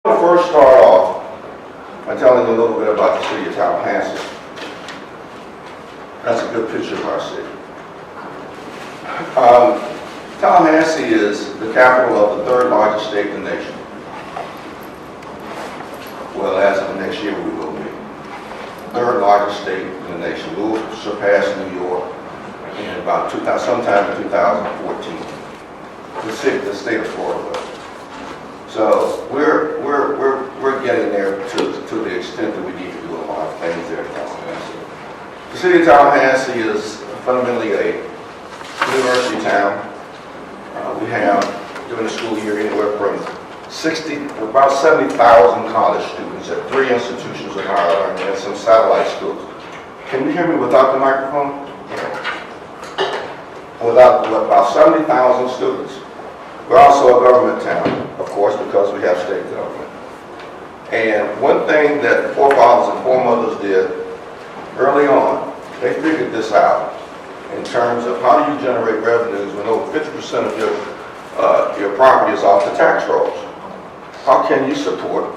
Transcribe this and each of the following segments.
I'll first start off by telling you a little bit about the city of Tallahassee. That's a good picture of our city. Tallahassee is the capital of the third largest state in the nation. Well, as of next year, we will be. Third largest state in the nation. We will surpass New York in about sometime in 2014. The state of Florida will. So we're getting there to the extent that we need to do a lot of things there in Tallahassee. The city of Tallahassee is fundamentally a university town. We have during the school year anywhere from about 70,000 college students at 3 institutions of higher learning and some satellite schools. Can you hear me without the microphone? Without about 70,000 students. We're also a government town, of course, because we have state government. And one thing that the forefathers and foremothers did early on, they figured this out in terms of how do you generate revenues when over 50% of your property is off the tax rolls. How can you support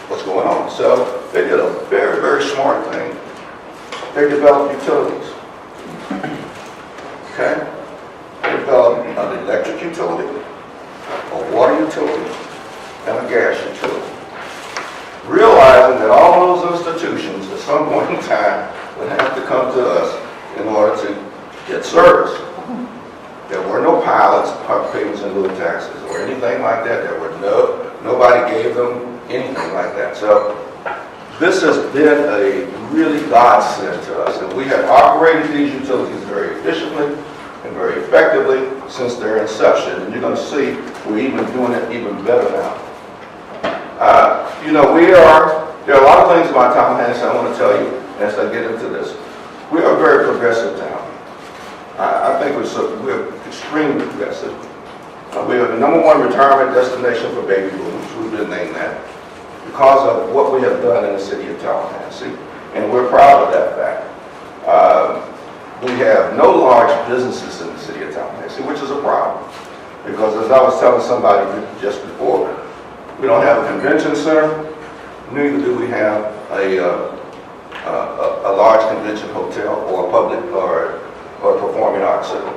what's going on? So they did a very, very smart thing. They developed utilities. Okay? They developed an electric utility, a water utility, and a gas utility. Realizing that all those institutions at some point in time would have to come to us in order to get service. There were no pilots, park payments, and lieu taxes, or anything like that. Nobody gave them anything like that. So this has been a really godsend to us, and we have operated these utilities very efficiently and very effectively since their inception. And you're going to see we're even doing it even better now. There are a lot of things about Tallahassee I want to tell you as I get into this. We are a very progressive town. I think we're extremely progressive. We are the #1 retirement destination for baby boomers. We've been named that because of what we have done in the city of Tallahassee, and we're proud of that fact. We have no large businesses in the city of Tallahassee, which is a problem, because as I was telling somebody just before, we don't have a convention center, neither do we have a large convention hotel or a public or a performing arts center.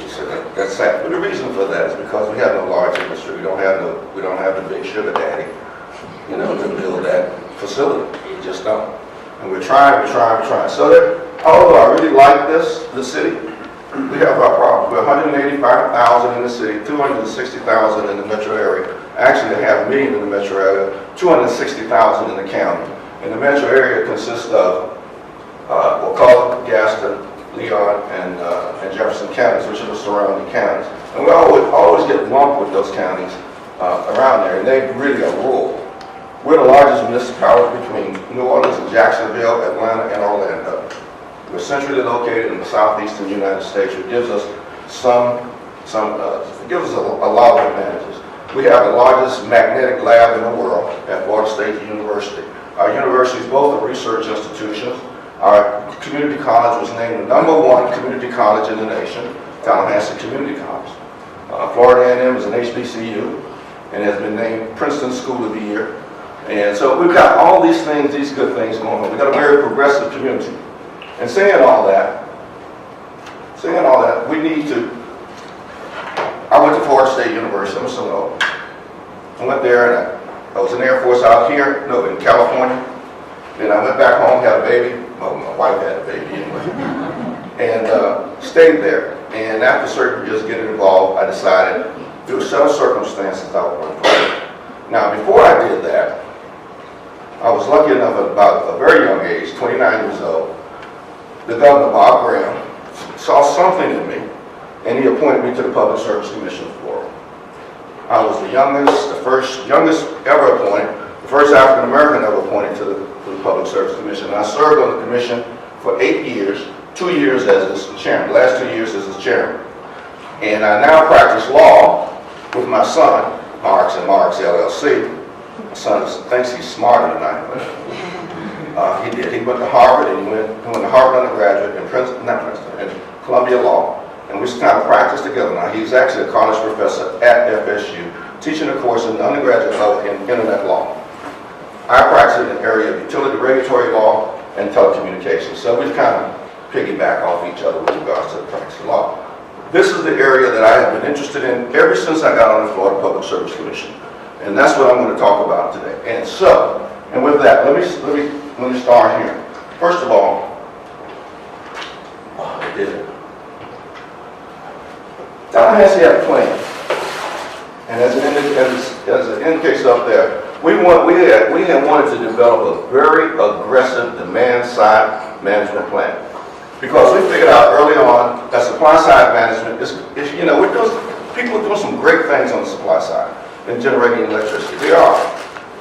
So that's sad. But the reason for that is because we have no large industry. We don't have the big sugar daddy, to build that facility. We just don't. And we're trying. So that, although I really like the city, we have our problem. We're 185,000 in the city, 260,000 in the metro area. Actually, 500,000 in the metro area, 260,000 in the county. And the metro area consists of McCulloch, Gaston, Leon, and Jefferson counties, which are the surrounding counties. And we always get lumped with those counties around there, and they really are rural. We're the largest municipality between New Orleans and Jacksonville, Atlanta, and Orlando. We're centrally located in the southeastern United States, which gives us a lot of advantages. We have the largest magnetic lab in the world at Florida State University. Our university is both a research institution. Our community college was named the #1 community college in the nation, Tallahassee Community College. Florida A&M is an HBCU and has been named Princeton School of the Year. And so we've got all these things, these good things going on. We've got a very progressive community. And saying all that, we need to, I went to Florida State University, I'm a Seminole. I went there and I was in the Air Force out here, in California. Then I went back home, had a baby. Well, my wife had a baby anyway. And stayed there. And after certain years getting involved, I decided through a set of circumstances I would run for it. Now, before I did that, I was lucky enough at about a very young age, 29 years old, the Governor Bob Graham saw something in me, and he appointed me to the Public Service Commission of Florida. I was the youngest ever appointed, the first African American ever appointed to the Public Service Commission. And I served on the commission for 8 years, 2 years as its chairman, the last 2 years as its chairman. And I now practice law with my son, Marks and Marks LLC. My son thinks he's smarter than I am. He did. He went to Harvard, and he went to Harvard undergraduate in Columbia Law. And we kind of practiced together. Now, he's actually a college professor at FSU, teaching a course in the undergraduate level in internet law. I practice in the area of utility regulatory law and telecommunications. So we kind of piggyback off each other with regards to the practice of law. This is the area that I have been interested in ever since I got on the Florida Public Service Commission. And that's what I'm going to talk about today. And with that, let me start here. First of all, I did it. Tallahassee had a plan. And as it indicates up there, we had wanted to develop a very aggressive demand-side management plan. Because we figured out early on that supply-side management is people are doing some great things on the supply side in generating electricity. They are.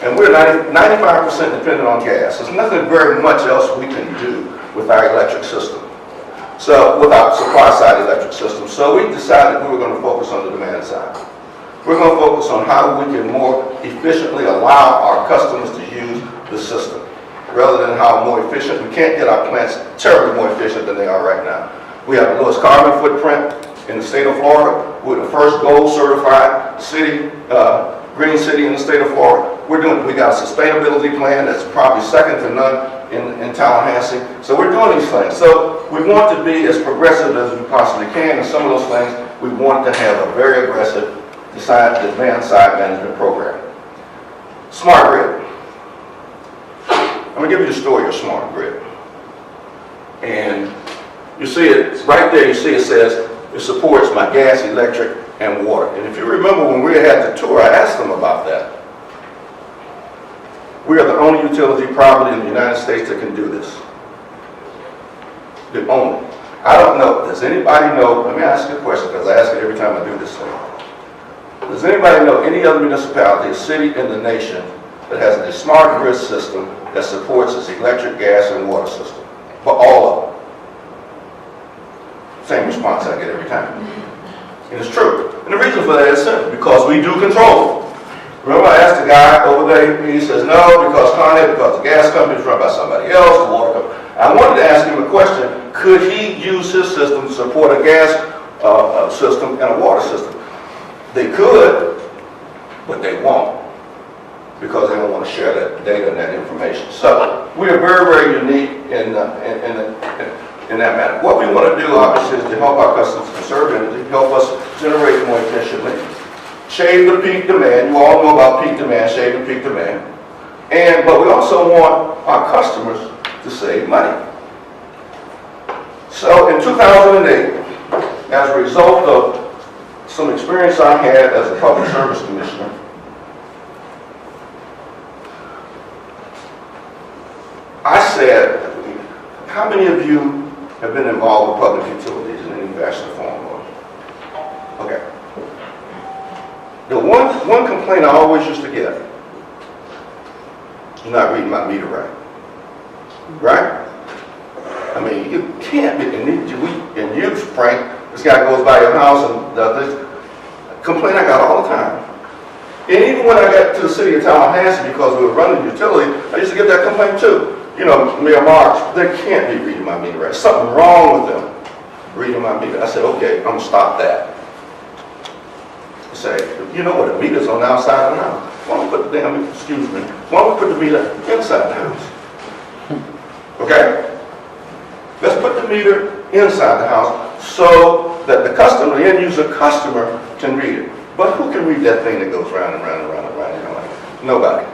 And we're 95% dependent on gas. There's nothing very much else we can do with our electric system. So, with our supply-side electric system. So we decided we were going to focus on the demand side. We're going to focus on how we can more efficiently allow our customers to use the system, rather than how more efficient. We can't get our plants terribly more efficient than they are right now. We have the lowest carbon footprint in the state of Florida. We're the first gold certified city, green city in the state of Florida. We got a sustainability plan that's probably second to none in Tallahassee. So we're doing these things. So we want to be as progressive as we possibly can. And some of those things, we want to have a very aggressive demand-side management program. Smart grid. I'm going to give you the story of smart grid. And you see it right there, you see it says it supports my gas, electric, and water. And if you remember when we had the tour, I asked them about that. We are the only utility probably in the United States that can do this. The only. I don't know. Does anybody know? Let me ask you a question because I ask it every time I do this thing. Does anybody know any other municipality, a city in the nation that has a smart grid system that supports its electric, gas, and water system? For all of them. Same response I get every time. And it's true. And the reason for that is simple, because we do control it. Remember I asked the guy over there, he says no, because the gas company is run by somebody else, the water company. I wanted to ask him a question, could he use his system to support a gas system and a water system? They could, but they won't, because they don't want to share that data and that information. So we are very, very unique in that matter. What we want to do, obviously, is to help our customers conserve energy, help us generate more efficiently, shave the peak demand. You all know about peak demand, shave the peak demand. But we also want our customers to save money. So in 2008, as a result of some experience I had as a public service commissioner, I said, how many of you have been involved with public utilities in any fashion or form? Okay. The one complaint I always used to get, you're not reading my meter right. Right? I mean, you can't be, and you, Frank, this guy goes by your house and does this complaint I got all the time. And even when I got to the city of Tallahassee, because we were running utility, I used to get that complaint too. You know, Mayor Marks, they can't be reading my meter right. Something wrong with them reading my meter. I said, okay, I'm going to stop that. I say, you know what, the meter's on the outside of the house. Why don't we put the why don't we put the meter inside the house? Okay? Let's put the meter inside the house so that the customer, the end user customer, can read it. But who can read that thing that goes round and round and round and round and round? Nobody.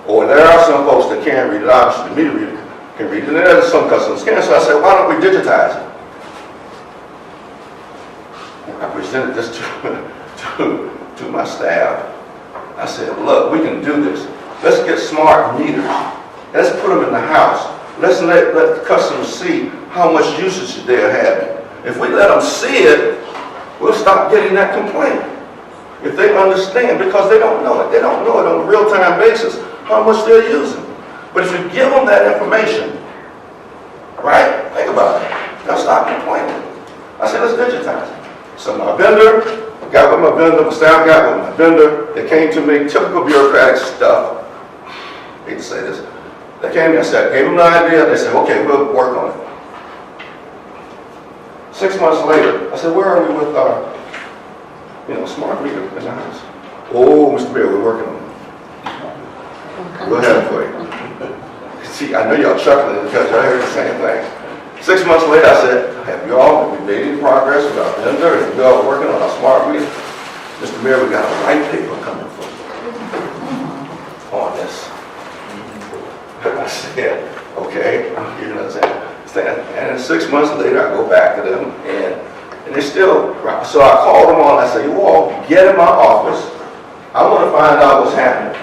Or there are some folks that can't read it. Obviously, the meter reader can read it. And there are some customers can't. So I said, why don't we digitize it? I presented this to my staff. I said, look, we can do this. Let's get smart meters. Let's put them in the house. Let's let the customers see how much usage they're having. If we let them see it, we'll stop getting that complaint. If they understand, because they don't know it. They don't know it on a real-time basis, how much they're using. But if you give them that information, right? Think about it. They'll stop complaining. I said, let's digitize it. So my vendor, my staff got with my vendor. They came to me, typical bureaucratic stuff. I hate to say this. They came to me, I said, gave them the idea. They said, okay, we'll work on it. 6 months later, I said, where are we with our, smart meter in the house? Oh, Mr. Mayor, we're working on it. We'll have it for you. See, I know y'all chuckling because y'all heard the same thing. 6 months later, I said, have y'all made any progress with our vendor? And y'all working on our smart meter? Mr. Mayor, we got a white paper coming for you on this. I said, okay, you know what I'm saying? And then 6 months later, I go back to them, and they still, so I called them on, I said, you all get in my office. I want to find out what's happening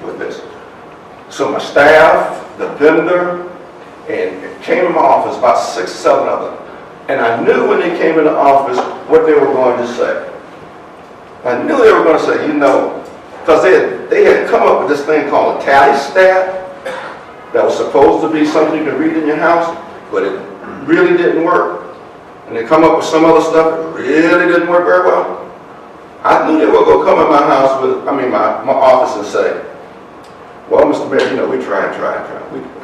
with this. So my staff, the vendor, and it came in my office, about 6 or 7 of them. And I knew when they came in the office what they were going to say. I knew they were going to say, you know, because they had come up with this thing called a tally stat that was supposed to be something you can read in your house, but it really didn't work. And they come up with some other stuff that really didn't work very well. I knew they were going to come in my house with, my office and say, well, Mr. Mayor, you know, we try. I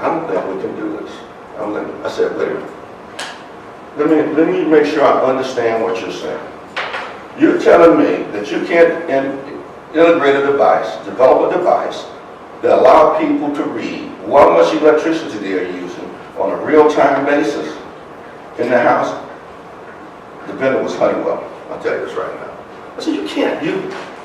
don't think we can do this. I said, wait a minute. Let me make sure I understand what you're saying. You're telling me that you can't integrate a device, develop a device that allow people to read how much electricity they're using on a real-time basis in their house. The vendor was Honeywell. I'll tell you this right now. I said, you can't.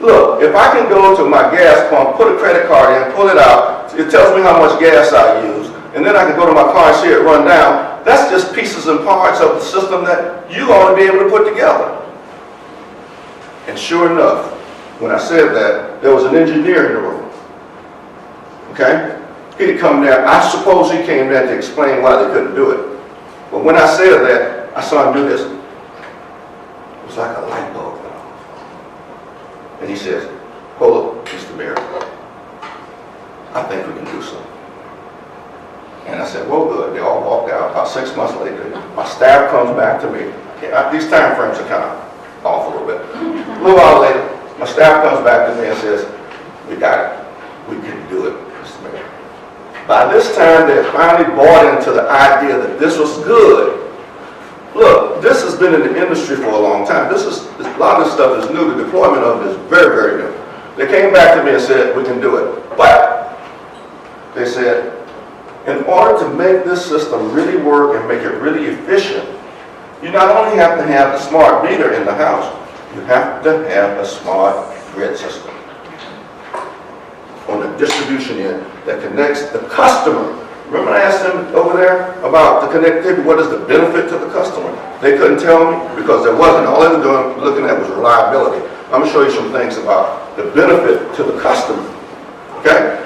Look, if I can go to my gas pump, put a credit card in, pull it out, it tells me how much gas I use, and then I can go to my car and see it run down. That's just pieces and parts of the system that you ought to be able to put together. And sure enough, when I said that, there was an engineer in the room. Okay? He'd come there. I suppose he came there to explain why they couldn't do it. But when I said that, I saw him do this. It was like a light bulb went off. And he says, hold up, Mr. Mayor. I think we can do something. And I said, well, good. They all walked out. About 6 months later, my staff comes back to me. These time frames are kind of off a little bit. A little while later, my staff comes back to me and says, we got it. We can do it, Mr. Mayor. By this time, they finally bought into the idea that this was good. Look, this has been in the industry for a long time. A lot of this stuff is new. The deployment of it is very, very new. They came back to me and said, we can do it. But they said, in order to make this system really work and make it really efficient, you not only have to have the smart meter in the house, you have to have a smart grid system on the distribution end that connects the customer. Remember I asked them over there about the connectivity, what is the benefit to the customer? They couldn't tell me because there wasn't. All they were doing, looking at was reliability. I'm going to show you some things about the benefit to the customer. Okay?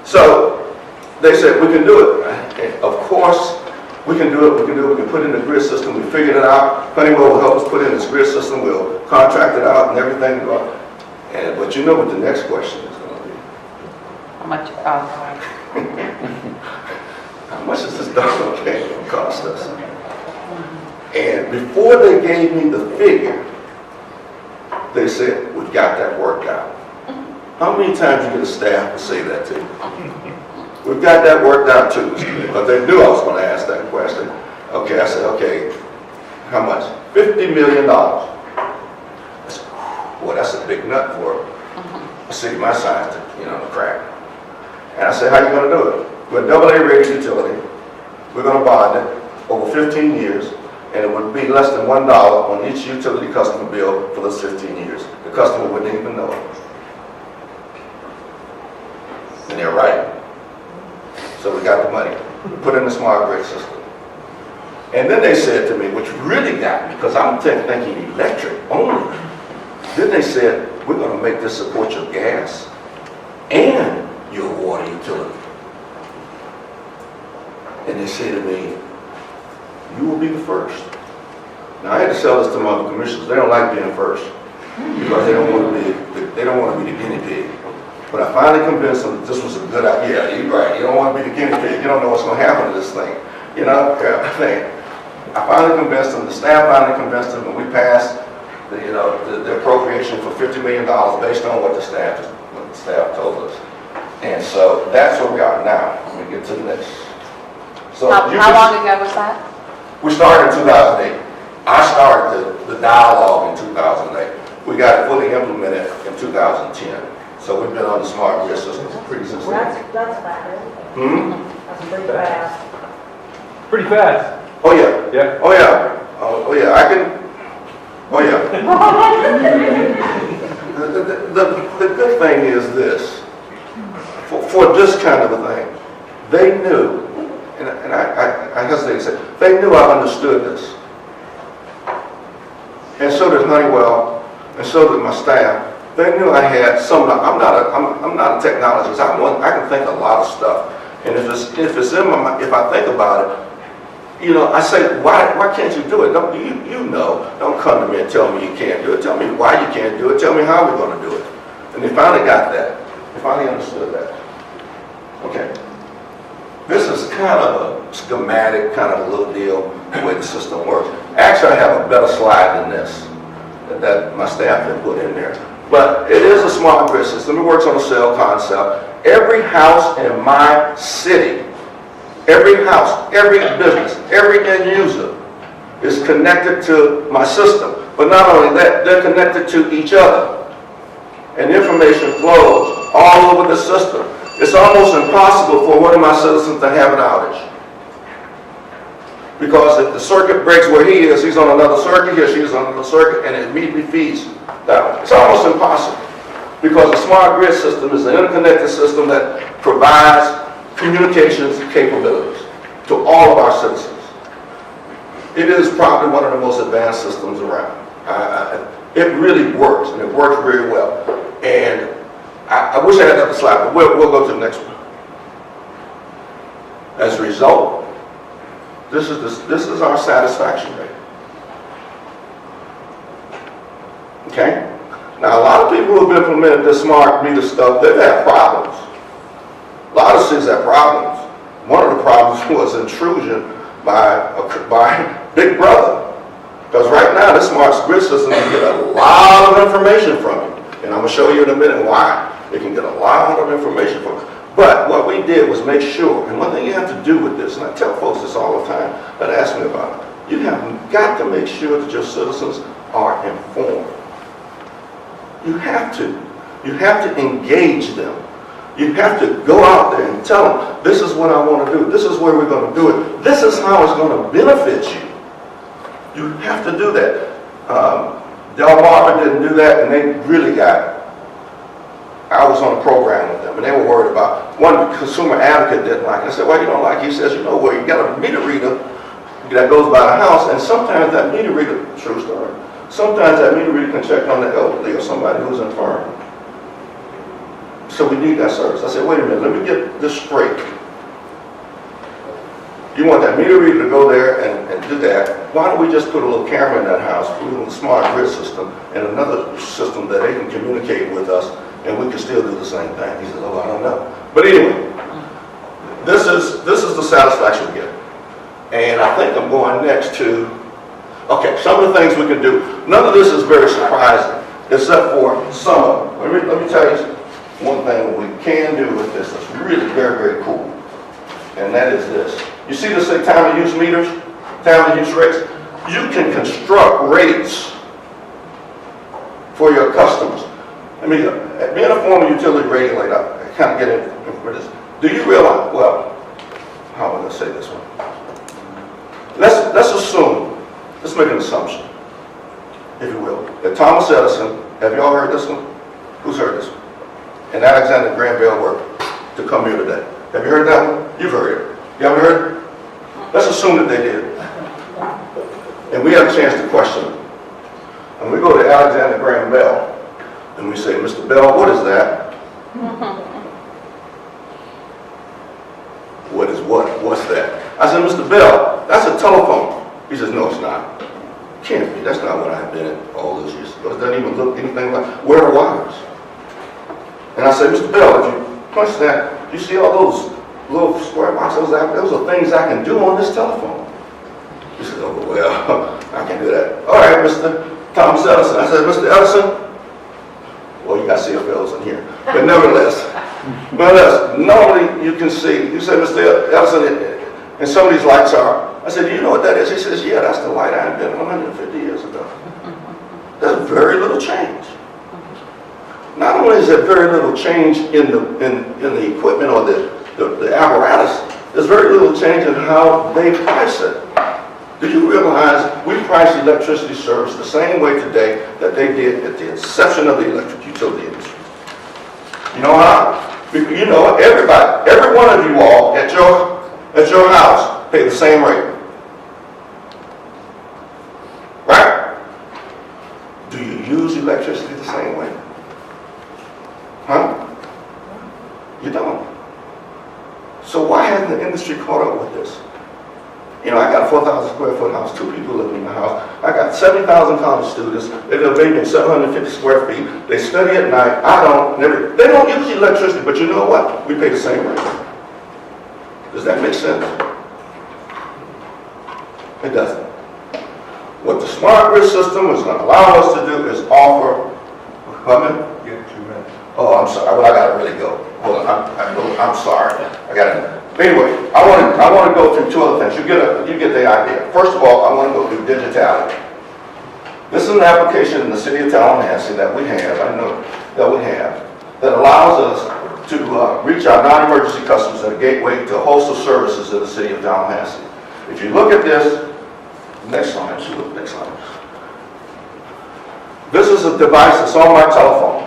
So they said, we can do it. And of course, we can do it. We can put in the grid system. We figured it out. Honeywell will help us put in this grid system. We'll contract it out and everything. But you know what the next question is going to be. How much? How much is this darn thing going to cost us? And before they gave me the figure, they said, we've got that worked out. How many times you get a staff to say that to you? We've got that worked out too, but they knew I was going to ask that question. Okay, I said, okay, how much? $50 million. I said, boy, that's a big nut for a city my size to crack. And I said, how are you going to do it? We're a AA rated utility. We're going to bond it over 15 years, and it would be less than $1 on each utility customer bill for those 15 years. The customer wouldn't even know it. And they're right. So we got the money. We put in the smart grid system. And then they said to me, which really got me, because I'm thinking electric only. Then they said, we're going to make this support your gas and your water utility. And they say to me, you will be the first. Now I had to sell this to my other commissioners. They don't like being first because they don't want to be the guinea pig. But I finally convinced them that this was a good idea. Yeah, you're right. You don't want to be the guinea pig. You don't know what's going to happen to this thing. I finally convinced them. The staff finally convinced them, and we passed the appropriation for $50 million based on what the staff told us. And so that's where we are now. Let me get to the next. So How long ago was that? We started in 2008. I started the dialogue in 2008. We got it fully implemented in 2010. So we've been on the smart grid system pretty substantially. That's fast. That's pretty fast. Pretty fast. Oh, yeah. Yeah. Oh, yeah. Oh, yeah. I can, oh, yeah. The good thing is this, for this kind of a thing, they knew, and I hesitate to say, they knew I understood this. And so did Honeywell, and so did my staff. They knew I had some, I'm not a technologist. I can think a lot of stuff. And if it's in my mind, if I think about it, you know, I say, why can't you do it? You know, don't come to me and tell me you can't do it. Tell me why you can't do it. Tell me how we're going to do it. And they finally got that. They finally understood that. Okay. This is kind of a schematic, kind of a little deal, the way the system works. Actually, I have a better slide than this that my staff had put in there. But it is a smart grid system. It works on a cell concept. Every house in my city, every house, every business, every end user is connected to my system. But not only that, they're connected to each other. And information flows all over the system. It's almost impossible for one of my citizens to have an outage. Because if the circuit breaks where he is, he's on another circuit, he or she is on another circuit, and it immediately feeds down. It's almost impossible. Because the smart grid system is an interconnected system that provides communications capabilities to all of our citizens. It is probably one of the most advanced systems around. It really works, and it works very well. And I wish I had another slide, but we'll go to the next one. As a result, this is our satisfaction rate. Okay? Now, a lot of people who have implemented this smart meter stuff, they've had problems. A lot of cities have problems. One of the problems was intrusion by Big Brother. Because right now, this smart grid system can get a lot of information from you. And I'm going to show you in a minute why. It can get a lot of information from you. But what we did was make sure, and one thing you have to do with this, and I tell folks this all the time that ask me about it, you have got to make sure that your citizens are informed. You have to. You have to engage them. You have to go out there and tell them, this is what I want to do. This is where we're going to do it. This is how it's going to benefit you. You have to do that. Delmarva didn't do that, and they really got, I was on a program with them, and they were worried about, one consumer advocate didn't like it. I said, well, you don't like it. He says, you know what, you got a meter reader that goes by the house, and sometimes that meter reader, true story, sometimes that meter reader can check on the elderly or somebody who's infirm. So we need that service. I said, wait a minute, let me get this straight. You want that meter reader to go there and do that. Why don't we just put a little camera in that house, put a little smart grid system, and another system that they can communicate with us, and we can still do the same thing. He says, oh, I don't know. But anyway, this is the satisfaction we get. And I think I'm going next to, okay, some of the things we can do. None of this is very surprising, except for some of them. Let me tell you one thing we can do with this that's really very, very cool. And that is this. You see this say time of use meters, time of use rates? You can construct rates for your customers. I mean, being a former utility regulator, I kind of get into this. Do you realize, well, how am I going to say this one? Let's assume, let's make an assumption, if you will, that Thomas Edison, have you all heard this one? Who's heard this one? And Alexander Graham Bell worked to come here today. Have you heard that one? You've heard it. You haven't heard it? Let's assume that they did. And we have a chance to question them. And we go to Alexander Graham Bell, and we say, Mr. Bell, what is that? What is what? What's that? I said, Mr. Bell, that's a telephone. He says, no, it's not. Can't be. That's not what I've been in all those years ago. It doesn't even look anything like, where are wires? And I said, Mr. Bell, if you punch that, you see all those little square boxes? Those are things I can do on this telephone. He said, oh, well, I can do that. All right, Mr. Thomas Edison. I said, Mr. Edison, well, you got CFLs in here. But nevertheless, normally you can see, you say, Mr. Edison, and some of these lights are, I said, do you know what that is? He says, yeah, that's the light I invented 150 years ago. There's very little change. not only is there very little change in the equipment or the apparatus, there's very little change in how they price it. Do you realize we price electricity service the same way today that they did at the inception of the electric utility industry? You know how? You know, everybody, every one of you all at your house pay the same rate. Right? Do you use electricity the same way? Huh? You don't. So why hasn't the industry caught up with this? You know, I got a 4,000 square foot house, 2 people living in my house. I got 70,000 college students. They live maybe in 750 square feet. They study at night. I don't. They don't use electricity, but you know what? We pay the same rate. Does that make sense? It doesn't. What the smart grid system is going to allow us to do is offer. Come in? Oh, I'm sorry. Well, I gotta really go. Hold on. I'm sorry. I gotta. Anyway, I want to go through 2 other things. You get the idea. First of all, I want to go through digitality. This is an application in the city of Tallahassee that we have. I know that we have that allows us to reach our non-emergency customers at a gateway to a host of services in the city of Tallahassee. If you look at this, next slide. Next slide. This is a device that's on my telephone.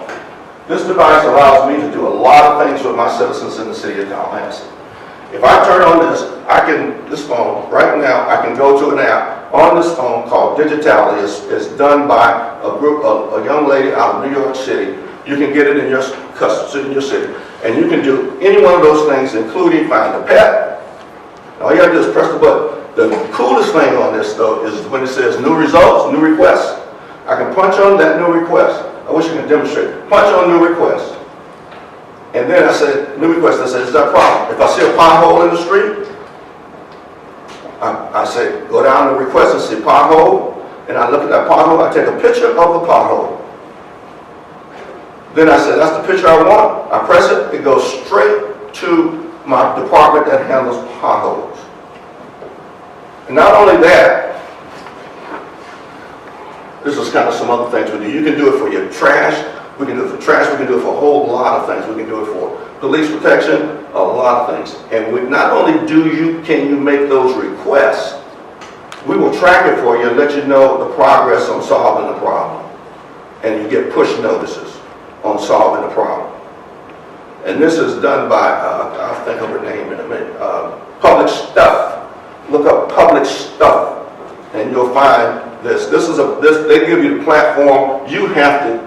This device allows me to do a lot of things with my citizens in the city of Tallahassee. If I turn on this phone, right now, I can go to an app on this phone called Digitality. It's done by a young lady out of New York City. You can get it in your city. And you can do any one of those things, including find a pet. All you gotta do is press the button. The coolest thing on this, though, is when it says new results, new requests. I can punch on that new request. I wish I could demonstrate. Punch on new request. And then I said, new request, I said, is that a problem? If I see a pothole in the street, I say, go down to request and see pothole, and I look at that pothole, I take a picture of the pothole. Then I said, that's the picture I want. I press it, it goes straight to my department that handles potholes. And not only that, this is kind of some other things we do. You can do it for your trash. We can do it for trash. We can do it for a whole lot of things. We can do it for police protection, a lot of things. And we not only can you make those requests, we will track it for you and let you know the progress on solving the problem. And you get push notices on solving the problem. And this is done by, I'll think of her name in a minute, Public Stuff. Look up Public Stuff, and you'll find this. They give you the platform. You have to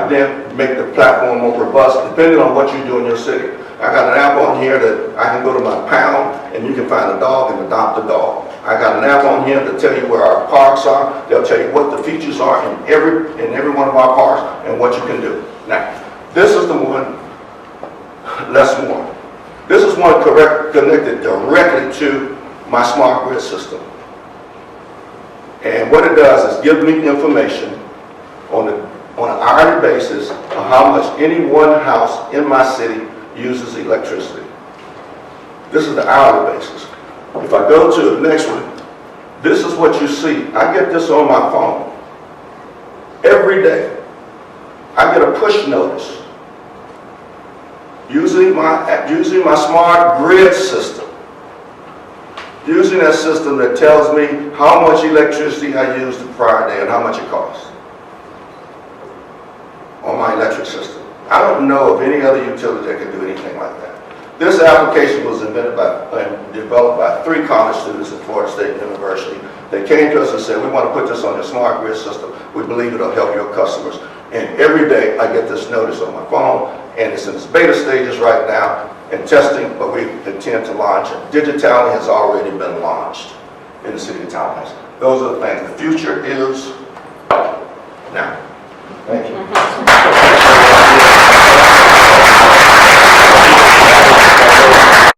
then make the platform more robust, depending on what you do in your city. I got an app on here that I can go to my pound, and you can find a dog and adopt a dog. I got an app on here to tell you where our parks are. They'll tell you what the features are in every one of our parks and what you can do. Now, this is the one, less more. This is one connected directly to my smart grid system. And what it does is give me information on an hourly basis of how much any one house in my city uses electricity. This is the hourly basis. If I go to the next one, this is what you see. I get this on my phone. Every day, I get a push notice using my smart grid system. Using that system that tells me how much electricity I used the prior day and how much it costs on my electric system. I don't know of any other utility that can do anything like that. This application was invented and developed by 3 college students at Florida State University. They came to us and said, we want to put this on your smart grid system. We believe it'll help your customers. And every day I get this notice on my phone, and it's in its beta stages right now and testing, but we intend to launch it. Digitality has already been launched in the city of Tallahassee. Those are the things. The future is now. Thank you.